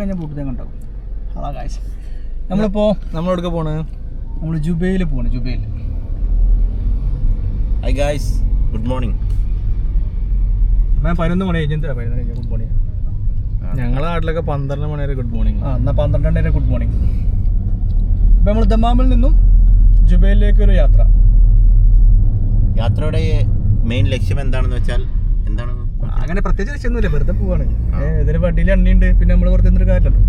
കഴിഞ്ഞാൽ പൂട്ടത്തെ കണ്ടാവും. അതാ കാഴ്ച. നമ്മളെവിടെ പോണ്? നമ്മൾ ജുബൈയിൽ പോണ്. ജുബൈയിൽ. Hi guys, good morning. ഞാൻ 11 മണി കഴിഞ്ഞാൽ ഗുഡ് മോർണിംഗ്. ഞങ്ങളുടെ നാട്ടിലൊക്കെ 12 മണി വരെ ഗുഡ് മോർണിംഗ്. എന്നാൽ 12 വരെ ഗുഡ് മോർണിംഗ്. ഇപ്പം നമ്മൾ ദമാമിൽ നിന്നും ജുബൈലിലേക്കൊരു യാത്ര. യാത്രയുടെ മെയിൻ ലക്ഷ്യം എന്താണെന്ന് വെച്ചാൽ എന്താണ്? അങ്ങനെ പ്രത്യേകിച്ച് ലക്ഷ്യമൊന്നുമില്ല, വെറുതെ പോവാണ്. ഇതിന് വണ്ടിയിൽ എണ്ണയുണ്ട്, പിന്നെ നമ്മൾ വെറുതെ എന്തൊരു കാര്യമല്ലോ.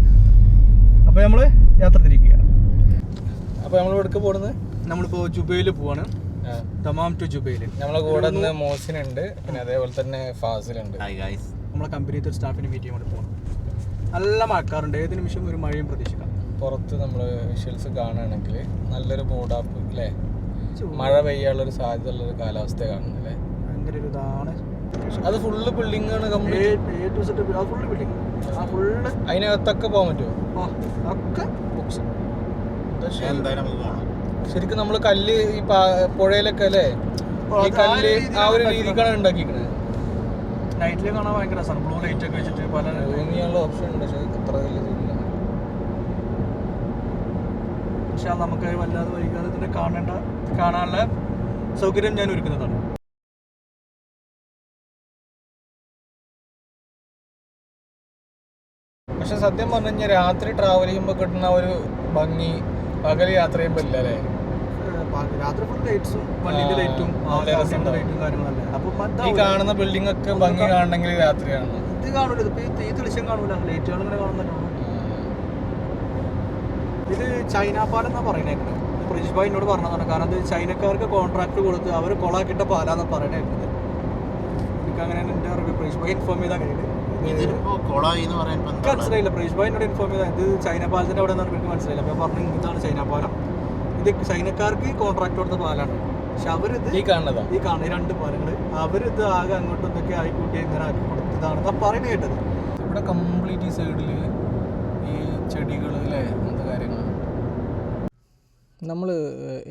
അപ്പോൾ നമ്മൾ യാത്ര തിരിക്കുകയാണ്. അപ്പോൾ നമ്മൾ എവിടേക്ക് പോകുന്നത്? നമ്മളിപ്പോൾ ജുബൈൽ പോവാണ്. Dammam to Jubail. നമ്മളെ കൂടെ നിന്ന് മോസിനുണ്ട്, പിന്നെ അതേപോലെ തന്നെ ഫാസിലുണ്ട്. നമ്മളെ കമ്പനിയിലത്തെ ഒരു സ്റ്റാഫിനെ മീറ്റ് ചെയ്യാൻ വേണ്ടി പോകണം. നല്ല മഴക്കാറുണ്ട്, ഏത് നിമിഷം ഒരു മഴയും പ്രതീക്ഷിക്കാം. പുറത്ത് നമ്മൾ വിഷ്വൽസ് കാണുകയാണെങ്കിൽ നല്ലൊരു മൂഡാപ്പ് അല്ലേ, മഴ പെയ്യാനുള്ളൊരു സാധ്യത ഉള്ളൊരു കാലാവസ്ഥ കാണുന്നില്ലേ. ഭയങ്കര ഒരു ഇതാണ്. അത് ഫുള്ള് ബിൽഡിംഗ് ആണ്, ഫുള്ള് ബിൽഡിംഗ്. അതിനകത്തൊക്കെ പോകാൻ പറ്റുമോ? ഒക്കെ ശരിക്കും നമ്മൾ കല്ല് ഈ പുഴയിലൊക്കെ അല്ലേ, ഈ കല്ല് ആ ഒരു രീതിക്കാണ് ഉണ്ടാക്കിയിരിക്കുന്നത്. നൈറ്റിൽ കാണാൻ ഭയങ്കര രസമാണ്. ബ്ലൂ ലൈറ്റ് ഒക്കെ വെച്ചിട്ട് പല ചെയ്യാനുള്ള ഓപ്ഷൻ ഉണ്ട്. പക്ഷേ അത്ര വലിയ പക്ഷെ നമുക്ക് വല്ലാതെ വൈകാതെ തന്നെ കാണാനുള്ള സൗകര്യം ഞാൻ ഒരുക്കുന്നതാണ്. പക്ഷെ സത്യം പറഞ്ഞു കഴിഞ്ഞാൽ രാത്രി ട്രാവൽ ചെയ്യുമ്പോൾ കിട്ടുന്ന ഒരു ഭംഗി പകൽ യാത്ര ചെയ്യുമ്പോൾ ഇല്ല അല്ലേ. രാത്രി ഫുൾ ലൈറ്റ്സും വണ്ടിന്റെ ലൈറ്റും ലൈറ്റും കാര്യങ്ങളല്ലേ. അപ്പൊ ഈ കാണുന്ന ബിൽഡിംഗ് ഒക്കെ ഭംഗി കാണണമെങ്കിൽ രാത്രിയാണ്. ഇത് കാണൂല, ഇതിപ്പോ ഈ തെളിച്ചം കാണൂല, ലൈറ്റുകൾ ഇങ്ങനെ കാണുന്നുള്ളൂ. ഇത് ചൈന പാലം എന്നാ പറയുന്നത്. പ്രിൻസ് ഭായ് എന്നോട് പറഞ്ഞതാണ്. കാരണം അത് ചൈനക്കാർക്ക് കോൺട്രാക്ട് കൊടുത്ത് അവർ കൊളാക്കിട്ട പാലാന്നാ പറയണേക്കുന്നത്. എനിക്ക് അങ്ങനെ എൻ്റെ അറിവ് പ്രിൻസ് ഭായ് ഇൻഫോം ചെയ്താൽ കഴിഞ്ഞിട്ട് മനസ്സിലായില്ല. പ്രിൻസ് ഭായ് എന്നോട് ഇൻഫോം ചെയ്താൽ ഇത് ചൈന പാലത്തിന്റെ അവിടെ നിന്ന് എനിക്ക് മനസ്സിലായില്ല. അപ്പോൾ പറഞ്ഞു ഇതാണ് ചൈന പാലം, ഇത് ചൈനക്കാർക്ക് കോൺട്രാക്ട് കൊടുത്ത പാലാണ്. പക്ഷെ അവരിത് ഈ കാണുന്ന രണ്ട് പാലങ്ങൾ അവരിത് ആകെ അങ്ങോട്ടും ഇതൊക്കെ ആയിക്കൂട്ടി ഇങ്ങനെ ആക്കി കൊടുത്തതാണെന്നാ പറയുന്നത് കേട്ടത്. ഇവിടെ കംപ്ലീറ്റ് ഈ സൈഡിൽ ഈ ചെടികൾ അല്ലേ, അങ്ങനത്തെ കാര്യങ്ങൾ. നമ്മൾ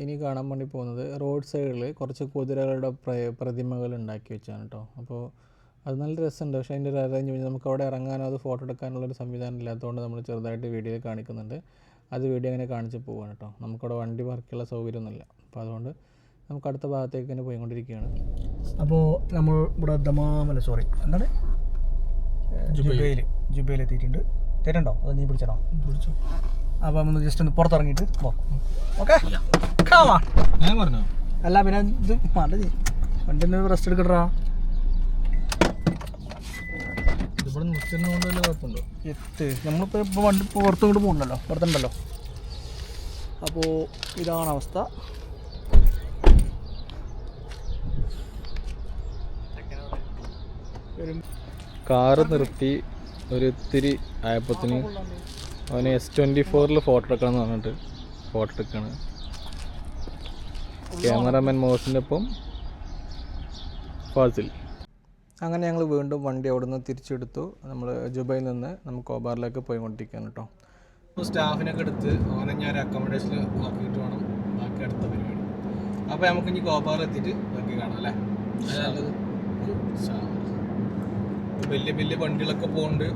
ഇനി കാണാൻ വേണ്ടി പോകുന്നത് റോഡ് സൈഡിൽ കുറച്ച് കുതിരകളുടെ പ്രതിമകൾ ഉണ്ടാക്കി വെച്ചാണ് കേട്ടോ. അപ്പോൾ അത് നല്ല രസമുണ്ട്. പക്ഷേ അതിൻ്റെ ഒരു അറേഞ്ച്മെൻറ്റ് നമുക്ക് അവിടെ ഇറങ്ങാനോ അത് ഫോട്ടോ എടുക്കാനുള്ളൊരു സംവിധാനം ഇല്ലാത്തതുകൊണ്ട് നമ്മൾ ചെറുതായിട്ട് വീഡിയോയിൽ കാണിക്കുന്നുണ്ട്. അത് വീഡിയോ അങ്ങനെ കാണിച്ച് പോവാണ് കേട്ടോ. നമുക്കവിടെ വണ്ടി പാർക്കുള്ള സൗകര്യമൊന്നുമില്ല. അപ്പോൾ അതുകൊണ്ട് നമുക്ക് അടുത്ത ഭാഗത്തേക്ക് തന്നെ പോയിക്കൊണ്ടിരിക്കുകയാണ്. അപ്പോൾ നമ്മൾ ഇവിടെ എന്താണ് ജുബൈൽ എത്തിയിട്ടുണ്ട്. തരുന്നുണ്ടോ? അത് നീ പിടിച്ചോ? പിടിച്ചു. അപ്പോൾ നമ്മൾ ജസ്റ്റ് ഒന്ന് പുറത്തിറങ്ങിയിട്ട് ഓക്കെ ഞാൻ പറഞ്ഞോ. അല്ല പിന്നെ ഇത് നല്ല വണ്ടി ഒന്ന് റെസ്റ്റ് എടുക്കട്ടാ. ഇവിടെ നിർത്തുന്നതുകൊണ്ട് വല്ല കുഴപ്പമുണ്ടോ? നമ്മളിപ്പോൾ വണ്ടി പുറത്തും കൊണ്ട് പോകണ്ടല്ലോ, പുറത്തുണ്ടല്ലോ. അപ്പോൾ ഇതാണ് അവസ്ഥ. കാറ് നിർത്തി ഒരു ഇത്തിരി ആയപ്പത്തിന് അവന് S24 ഫോട്ടോ എടുക്കണം എന്ന് പറഞ്ഞിട്ട് ഫോട്ടോ എടുക്കുകയാണ്. ക്യാമറാമാൻ മോസിൻ്റെ ഒപ്പം ഫാസിൽ. അങ്ങനെ ഞങ്ങൾ വീണ്ടും വണ്ടി അവിടെ നിന്ന് തിരിച്ചെടുത്തു. നമ്മൾ ജുബൈയിൽ നിന്ന് നമുക്ക് കോബാറിലേക്ക് പോയിക്കൊണ്ടിരിക്കുകയാണ് കേട്ടോ. സ്റ്റാഫിനൊക്കെ എടുത്ത് അവനെ ഞാൻ അക്കോമഡേഷനിൽ ആക്കിയിട്ട് വേണം ബാക്കി അടുത്ത പരിപാടി. അപ്പോൾ നമുക്ക് ഇനി കോബാറിൽ എത്തിയിട്ട് ബാക്കി കാണാം അല്ലേ. വലിയ വലിയ വണ്ടികളൊക്കെ പോകുന്നുണ്ട്.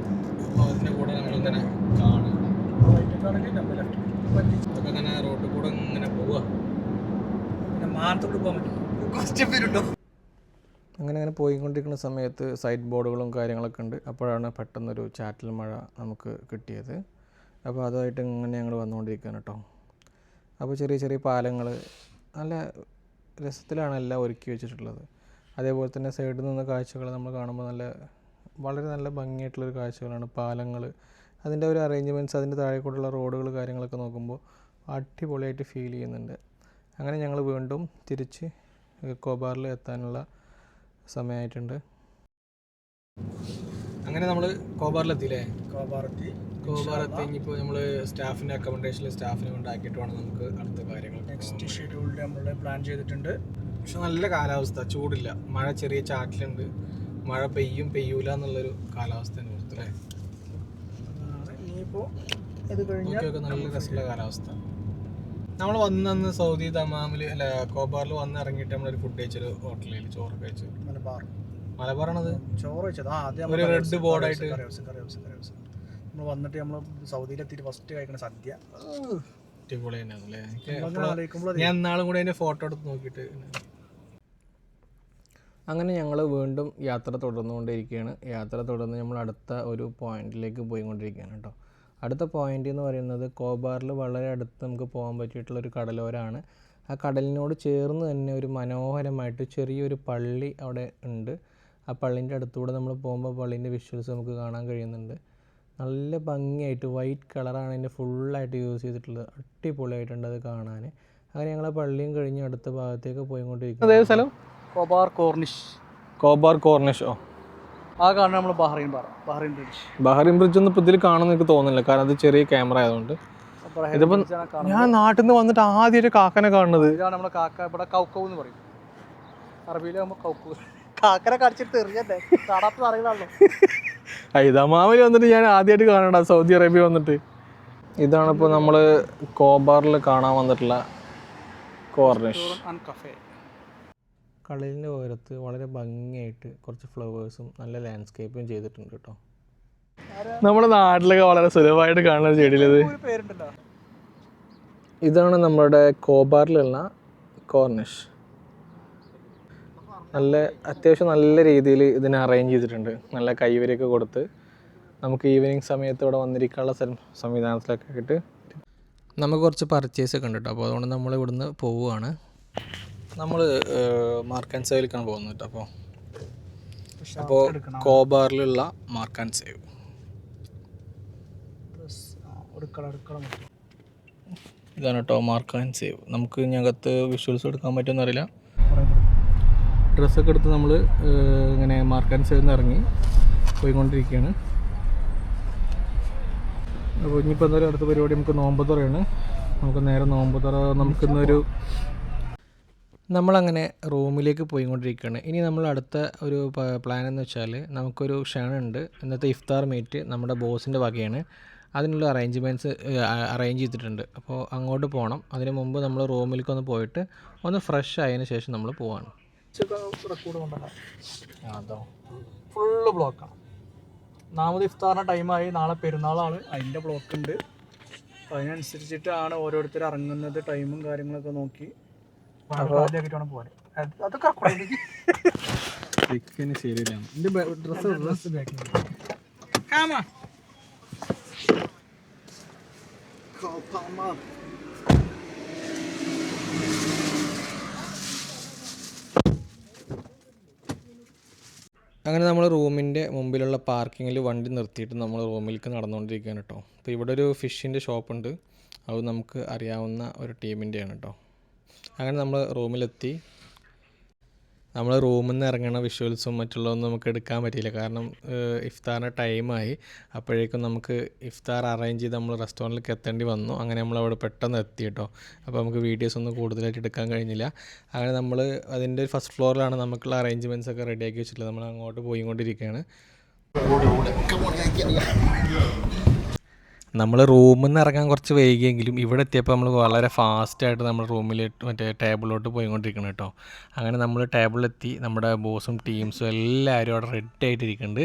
അതിൻ്റെ കൂടെ നമ്മളിങ്ങനെ കാണുക. അതൊക്കെ ഇങ്ങനെ റോഡിൽ കൂടെ ഇങ്ങനെ പോവുക. പിന്നെ മാനത്തോട്ട് പോകാൻ പറ്റും. അങ്ങനെ പോയിക്കൊണ്ടിരിക്കുന്ന സമയത്ത് സൈഡ് ബോർഡുകളും കാര്യങ്ങളൊക്കെ ഉണ്ട്. അപ്പോഴാണ് പെട്ടെന്നൊരു ചാറ്റൽ മഴ നമുക്ക് കിട്ടിയത്. അപ്പോൾ അതുമായിട്ട് ഇങ്ങനെ ഞങ്ങൾ വന്നുകൊണ്ടിരിക്കുകയാണ് കേട്ടോ. അപ്പോൾ ചെറിയ ചെറിയ പാലങ്ങൾ നല്ല രസത്തിലാണ് എല്ലാം ഒരുക്കി വെച്ചിട്ടുള്ളത്. അതേപോലെ തന്നെ സൈഡിൽ നിന്ന് കാഴ്ചകൾ നമ്മൾ കാണുമ്പോൾ വളരെ നല്ല ഭംഗിയായിട്ടുള്ളൊരു കാഴ്ചകളാണ്. പാലങ്ങൾ, അതിൻ്റെ ഒരു അറേഞ്ച്മെൻറ്റ്സ്, അതിൻ്റെ താഴെ കൂടെയുള്ള റോഡുകൾ കാര്യങ്ങളൊക്കെ നോക്കുമ്പോൾ അടിപൊളിയായിട്ട് ഫീൽ ചെയ്യുന്നുണ്ട്. അങ്ങനെ ഞങ്ങൾ വീണ്ടും തിരിച്ച് കോബാറിൽ എത്താനുള്ള സമയമായിട്ടുണ്ട്. അങ്ങനെ നമ്മൾ കോബാറിലെത്തിയില്ലേ. കോബാറെത്തി ഇനിയിപ്പോൾ നമ്മൾ സ്റ്റാഫിൻ്റെ അക്കോമഡേഷനിൽ സ്റ്റാഫിനെ കൊണ്ടാക്കിയിട്ട് വേണം നമുക്ക് അടുത്ത കാര്യങ്ങൾ. നെക്സ്റ്റ് ഷെഡ്യൂളിൽ നമ്മൾ പ്ലാൻ ചെയ്തിട്ടുണ്ട്. പക്ഷെ നല്ല കാലാവസ്ഥ, ചൂടില്ല, മഴ ചെറിയ ചാറ്റിലുണ്ട്. മഴ പെയ്യൂല എന്നുള്ളൊരു കാലാവസ്ഥയാണ് പുറത്തല്ലേ. ഇനിയിപ്പോൾ ഇത് കഴിഞ്ഞാൽ നല്ല രസമുള്ള കാലാവസ്ഥ. നമ്മൾ വന്ന് സൗദി ദമാമിൽ അല്ല കോബാറിൽ വന്ന് ഇറങ്ങിയിട്ട് നമ്മളൊരു ഫുഡ് കഴിച്ചൊരു ഹോട്ടലിൽ ചോറൊക്കെ കഴിച്ചു. മലബാറാണത് ചോറ് കഴിച്ചത്. ഒരു റെഡ് ബോർഡായിട്ട് നമ്മൾ വന്നിട്ട് നമ്മൾ സൗദിയിലെത്തിയിട്ട് ഫസ്റ്റ് കഴിക്കുന്ന സദ്യ അടിപൊളി തന്നെയാണല്ലേ. ആലോചിക്കുമ്പോൾ ഞാൻ എന്നാളും കൂടി അതിൻ്റെ ഫോട്ടോ എടുത്ത് നോക്കിയിട്ട് അങ്ങനെ ഞങ്ങൾ വീണ്ടും യാത്ര തുടർന്നുകൊണ്ടിരിക്കുകയാണ്. യാത്ര തുടർന്ന് നമ്മൾ അടുത്ത ഒരു പോയിന്റിലേക്ക് പോയിക്കൊണ്ടിരിക്കുകയാണ് കേട്ടോ. അടുത്ത പോയിന്റ് എന്ന് പറയുന്നത് കോബാറിൽ വളരെ അടുത്ത് നമുക്ക് പോകാൻ പറ്റിയിട്ടുള്ളൊരു കടലോരമാണ്. ആ കടലിനോട് ചേർന്ന് തന്നെ ഒരു മനോഹരമായിട്ട് ചെറിയൊരു പള്ളി അവിടെ ഉണ്ട്. ആ പള്ളീൻ്റെ അടുത്തൂടെ നമ്മൾ പോകുമ്പോൾ പള്ളീൻ്റെ വിഷ്വൽസ് നമുക്ക് കാണാൻ കഴിയുന്നുണ്ട്. നല്ല ഭംഗിയായിട്ട് വൈറ്റ് കളറാണ് അതിൻ്റെ ഫുള്ളായിട്ട് യൂസ് ചെയ്തിട്ടുള്ളത്. അടിപൊളിയായിട്ടുണ്ട് അത് കാണാൻ. അങ്ങനെ ഞങ്ങൾ ആ പള്ളിയും കഴിഞ്ഞ് അടുത്ത ഭാഗത്തേക്ക് പോയിക്കൊണ്ടിരിക്കുന്നത്. അതേ സ്ഥലം കോബാർ കോർണിഷ്. കോബാർ കോർണിഷോ? ആ കാണുന്ന നമ്മൾ ബഹ്റൈൻ ബ്രിഡ്ജ്. ബഹ്റൈൻ ബ്രിഡ്ജ് ഒന്നും ഇപ്പോൾ ഇതിൽ കാണുമെന്ന് എനിക്ക് തോന്നുന്നില്ല, കാരണം അത് ചെറിയ ക്യാമറ ആയതുകൊണ്ട്. ഇതിപ്പോൾ ഞാൻ നാട്ടിൽ നിന്ന് വന്നിട്ട് ആദ്യമായിട്ട് കാക്കനെ കാണുന്നത്. ഇതാണ് നമ്മുടെ കാക്ക. ഇവിടെ കൗക്കൗ എന്ന് പറയും, അറബിയിലാകുമ്പോൾ കൗക്കൗ. കാക്കനെ കടിച്ചിട്ട് എറിയല്ലേ, കാണാത്ത അറിയില്ലാണല്ലോ. ഹൈദരാബാദിൽ വന്നിട്ട് ഞാൻ ആദ്യമായിട്ട് കാണണ്ട സൗദി അറേബ്യ വന്നിട്ട്. ഇതാണിപ്പോൾ നമ്മൾ കോബാറിൽ കാണാൻ വന്നിട്ടുള്ള കോർണിഷ് ആൻഡ് കഫേ. കടലിൻ്റെ ഓരത്ത് വളരെ ഭംഗിയായിട്ട് കുറച്ച് ഫ്ലവേഴ്സും നല്ല ലാൻഡ്സ്കേപ്പും ചെയ്തിട്ടുണ്ട് കേട്ടോ. നമ്മുടെ നാട്ടിലൊക്കെ വളരെ സുലഭമായിട്ട് കാണുന്ന ഒരു ചെടിയിലത്. പേരുണ്ടല്ലോ. ഇതാണ് നമ്മുടെ കോബാറിലുള്ള കോർണിഷ്. നല്ല അത്യാവശ്യം നല്ല രീതിയിൽ ഇതിനെ അറേഞ്ച് ചെയ്തിട്ടുണ്ട്. നല്ല കൈവരിയൊക്കെ കൊടുത്ത് നമുക്ക് ഈവനിങ് സമയത്ത് ഇവിടെ വന്നിരിക്കാനുള്ള സംവിധാനത്തിലൊക്കെ ആയിട്ട് നമുക്ക് കുറച്ച് പർച്ചേസ് ഒക്കെ ഉണ്ട് കേട്ടോ. അപ്പോൾ അതുകൊണ്ട് നമ്മൾ ഇവിടുന്ന് പോവുകയാണ്. നമ്മൾ മാർക്ക് ആൻഡ് സേവിലേക്കാണ് പോകുന്നത് കേട്ടോ. അപ്പോൾ കോബാറിലുള്ള മാർക്ക് ആൻഡ് സേവ് ഇതാണ് കേട്ടോ. Mark and save. നമുക്ക് ഞകത്ത് വിഷ്വൽസ് എടുക്കാൻ പറ്റുമെന്ന് അറിയില്ല. ഡ്രസ്സൊക്കെ എടുത്ത് നമ്മൾ ഇങ്ങനെ മാർക്ക് ആൻഡ് സേവിൽ നിന്ന് ഇറങ്ങി പോയിക്കൊണ്ടിരിക്കുകയാണ്. അപ്പോൾ ഇനിയിപ്പോൾ എന്തായാലും അടുത്ത പരിപാടി നമുക്ക് നോമ്പുതുറയാണ്. നമുക്ക് നേരെ നോമ്പുതുറ നമുക്കിന്നൊരു നമ്മളങ്ങനെ റൂമിലേക്ക് പോയിക്കൊണ്ടിരിക്കുകയാണ്. ഇനി നമ്മൾ അടുത്ത ഒരു പ്ലാൻ എന്ന് വെച്ചാൽ നമുക്കൊരു ക്ഷണമുണ്ട്. ഇന്നത്തെ ഇഫ്താർ മീറ്റ് നമ്മുടെ ബോസിൻ്റെ വകയാണ്. അതിനുള്ള അറേഞ്ച് ചെയ്തിട്ടുണ്ട്. അപ്പോൾ അങ്ങോട്ട് പോകണം. അതിന് മുമ്പ് നമ്മൾ റൂമിലേക്ക് ഒന്ന് പോയിട്ട് ഒന്ന് ഫ്രഷ് ആയതിനു ശേഷം നമ്മൾ പോവാണ്. അതോ ഫുള്ള് ബ്ലോക്കാണ്. നാമത് ഇഫ്താറിൻ്റെ ടൈമായി. നാളെ പെരുന്നാളാണ്, അതിൻ്റെ ബ്ലോക്ക് ഉണ്ട്. അപ്പോൾ അതിനനുസരിച്ചിട്ടാണ് ഓരോരുത്തർ ഇറങ്ങുന്നത്. ടൈമും കാര്യങ്ങളൊക്കെ നോക്കി വേണം പോകാൻ. അതൊക്കെ ശരിയില്ല. ഡ്രസ്സ് ബാക്കിൽ അങ്ങനെ നമ്മൾ റൂമിൻ്റെ മുമ്പിലുള്ള പാർക്കിങ്ങിൽ വണ്ടി നിർത്തിയിട്ട് നമ്മൾ റൂമിലേക്ക് നടന്നുകൊണ്ടിരിക്കുകയാണ് കേട്ടോ. അപ്പോൾ ഇവിടെ ഒരു ഫിഷിൻ്റെ ഷോപ്പുണ്ട്. അത് നമുക്ക് അറിയാവുന്ന ഒരു ടീമിൻ്റെയാണ് കേട്ടോ. അങ്ങനെ നമ്മൾ റൂമിലെത്തി. നമ്മൾ റൂമിൽ നിന്ന് ഇറങ്ങണ വിഷ്വൽസും മറ്റുള്ളതൊന്നും നമുക്ക് എടുക്കാൻ പറ്റിയില്ല, കാരണം ഇഫ്താറിൻ്റെ ടൈമായി. അപ്പോഴേക്കും നമുക്ക് ഇഫ്താർ അറേഞ്ച് ചെയ്ത് നമ്മൾ റെസ്റ്റോറൻറ്റിലേക്ക് എത്തേണ്ടി വന്നു. അങ്ങനെ നമ്മളവിടെ പെട്ടെന്ന് എത്തി കേട്ടോ. അപ്പോൾ നമുക്ക് വീഡിയോസ് ഒന്നും കൂടുതലായിട്ട് എടുക്കാൻ കഴിഞ്ഞില്ല. അങ്ങനെ നമ്മൾ അതിൻ്റെ ഒരു ഫസ്റ്റ് ഫ്ലോറിലാണ് നമുക്കുള്ള അറേഞ്ച്മെൻറ്റ്സ് ഒക്കെ റെഡിയാക്കി വെച്ചിട്ടുള്ളത്. നമ്മൾ അങ്ങോട്ട് പോയിക്കൊണ്ടിരിക്കുകയാണ്. നമ്മൾ റൂമിൽ നിന്ന് ഇറങ്ങാൻ കുറച്ച് വൈകിയെങ്കിലും ഇവിടെ എത്തിയപ്പോൾ നമ്മൾ വളരെ ഫാസ്റ്റായിട്ട് നമ്മൾ റൂമിൽ മറ്റേ ടേബിളിലോട്ട് പോയിക്കൊണ്ടിരിക്കണം കേട്ടോ. അങ്ങനെ നമ്മൾ ടേബിളിലെത്തി. നമ്മുടെ ബോസും ടീംസും എല്ലാവരും അവിടെ റെഡി ആയിട്ടിരിക്കുന്നുണ്ട്.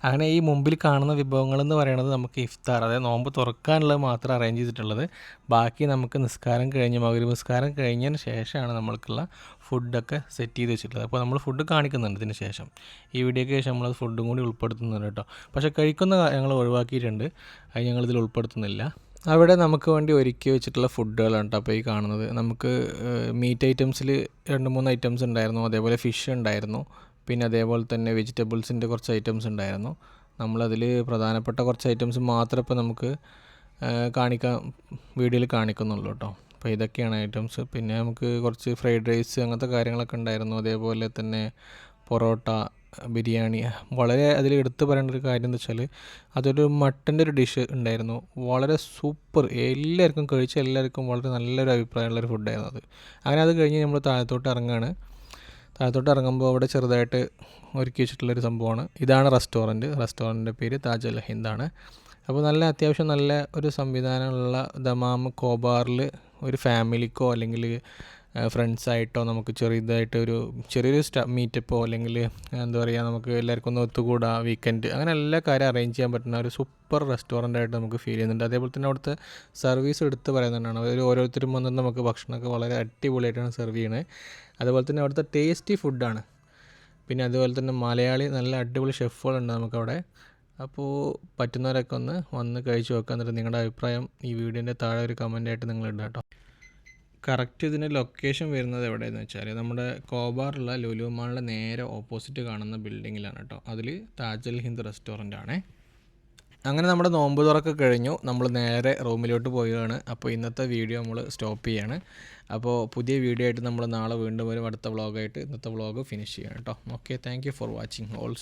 അങ്ങനെ ഈ മുമ്പിൽ കാണുന്ന വിഭവങ്ങളെന്ന് പറയുന്നത് നമുക്ക് ഇഫ്താർ, അതായത് നോമ്പ് തുറക്കാനുള്ളത് മാത്രം അറേഞ്ച് ചെയ്തിട്ടുള്ളത്. ബാക്കി നമുക്ക് നിസ്കാരം കഴിഞ്ഞ് മഗ്‌രിബ് നിസ്കാരം കഴിഞ്ഞതിന് ശേഷമാണ് നമ്മൾക്കുള്ള ഫുഡൊക്കെ സെറ്റ് ചെയ്ത് വെച്ചിട്ടുള്ളത്. അപ്പോൾ നമ്മൾ ഫുഡ് കാണിക്കുന്നുണ്ട് ഇതിന് ശേഷം. ഈ വീഡിയോയ്ക്ക് ശേഷം നമ്മൾ ഫുഡും കൂടി ഉൾപ്പെടുത്തുന്നുണ്ട് കേട്ടോ. പക്ഷേ കഴിക്കുന്ന ഞങ്ങൾ ഒഴിവാക്കിയിട്ടുണ്ട്, അത് ഞങ്ങളിതിൽ ഉൾപ്പെടുത്തുന്നില്ല. അവിടെ നമുക്ക് വേണ്ടി ഒരുക്കി വെച്ചിട്ടുള്ള ഫുഡുകളാണ് കേട്ടോ അപ്പോൾ ഈ കാണുന്നത്. നമുക്ക് മീറ്റ് ഐറ്റംസിൽ 2-3 ഐറ്റംസ് ഉണ്ടായിരുന്നു. അതേപോലെ ഫിഷ് ഉണ്ടായിരുന്നു. പിന്നെ അതേപോലെ തന്നെ വെജിറ്റബിൾസിൻ്റെ കുറച്ച് ഐറ്റംസ് ഉണ്ടായിരുന്നു. നമ്മളതിൽ പ്രധാനപ്പെട്ട കുറച്ച് ഐറ്റംസ് മാത്രമേ ഇപ്പോൾ നമുക്ക് വീഡിയോയിൽ കാണിക്കുന്നുള്ളൂ കേട്ടോ. അപ്പോൾ ഇതൊക്കെയാണ് ഐറ്റംസ്. പിന്നെ നമുക്ക് കുറച്ച് ഫ്രൈഡ് റൈസ് അങ്ങനത്തെ കാര്യങ്ങളൊക്കെ ഉണ്ടായിരുന്നു. അതേപോലെ തന്നെ പൊറോട്ട, ബിരിയാണി. വളരെ അതിൽ എടുത്തു പറയേണ്ട ഒരു കാര്യം എന്ന് വെച്ചാൽ അതൊരു മട്ടൻ്റെ ഒരു ഡിഷ് ഉണ്ടായിരുന്നു. വളരെ സൂപ്പർ, എല്ലാവർക്കും കഴിച്ച എല്ലാവർക്കും വളരെ നല്ലൊരു അഭിപ്രായമുള്ളൊരു ഫുഡായിരുന്നു അത്. അങ്ങനെ അത് കഴിഞ്ഞ് നമ്മൾ താഴത്തോട്ട് ഇറങ്ങുകയാണ്. താഴത്തോട്ട് ഇറങ്ങുമ്പോൾ അവിടെ ചെറുതായിട്ട് ഒരുക്കി വെച്ചിട്ടുള്ളൊരു സംഭവമാണ്. ഇതാണ് റെസ്റ്റോറൻറ്റിൻ്റെ പേര് താജ് അൽ ഹിന്ദാണ്. അപ്പോൾ നല്ല അത്യാവശ്യം നല്ല ഒരു സംവിധാനമുള്ള ദമാം കോബാറിൽ ഒരു ഫാമിലിക്കോ അല്ലെങ്കിൽ ഫ്രണ്ട്സായിട്ടോ നമുക്ക് ചെറിയൊരു മീറ്റപ്പോ അല്ലെങ്കിൽ എന്താ പറയുക നമുക്ക് എല്ലാവർക്കും ഒന്ന് ഒത്തുകൂടാ വീക്കെൻഡ് അങ്ങനെ എല്ലാ കാര്യം അറേഞ്ച് ചെയ്യാൻ പറ്റുന്ന ഒരു സൂപ്പർ റെസ്റ്റോറൻ്റ് ആയിട്ട് നമുക്ക് ഫീൽ ചെയ്യുന്നുണ്ട്. അതേപോലെ തന്നെ അവിടുത്തെ സർവീസ് എടുത്ത് പറയുന്നതാണ്. ഓരോരുത്തരും വന്ന് നമുക്ക് ഭക്ഷണമൊക്കെ വളരെ അടിപൊളിയായിട്ടാണ് സെർവ് ചെയ്യണത്. അതുപോലെ തന്നെ അവിടുത്തെ ടേസ്റ്റി ഫുഡാണ്. പിന്നെ അതുപോലെ തന്നെ മലയാളി നല്ല അടിപൊളി ഷെഫുകളുണ്ട് നമുക്കവിടെ. അപ്പോൾ പറ്റുന്നവരൊക്കെ ഒന്ന് വന്ന് കഴിച്ച് നോക്കുക. എന്നിട്ട് നിങ്ങളുടെ അഭിപ്രായം ഈ വീഡിയോൻ്റെ താഴെ ഒരു കമൻ്റായിട്ട് നിങ്ങൾ ഇടുക കേട്ടോ. കറക്റ്റ് ഇതിൻ്റെ ലൊക്കേഷൻ വരുന്നത് എവിടെയെന്ന് വെച്ചാൽ നമ്മുടെ കോബാറുള്ള ലുലു മാളിൻ്റെ നേരെ ഓപ്പോസിറ്റ് കാണുന്ന ബിൽഡിങ്ങിലാണ് കേട്ടോ. അതിൽ താജൽ ഹിന്ദ് റെസ്റ്റോറൻ്റ് ആണേ. അങ്ങനെ നമ്മുടെ നോമ്പ് തുറക്കെ കഴിഞ്ഞു, നമ്മൾ നേരെ റൂമിലോട്ട് പോവുകയാണ്. അപ്പോൾ ഇന്നത്തെ വീഡിയോ നമ്മൾ സ്റ്റോപ്പ് ചെയ്യാണ്. അപ്പോൾ പുതിയ വീഡിയോ ആയിട്ട് നമ്മൾ നാളെ വീണ്ടും വരും അടുത്ത വ്ളോഗായിട്ട്. ഇന്നത്തെ വ്ളോഗ് ഫിനിഷ് ചെയ്യണം കേട്ടോ. Okay, thank you for watching all.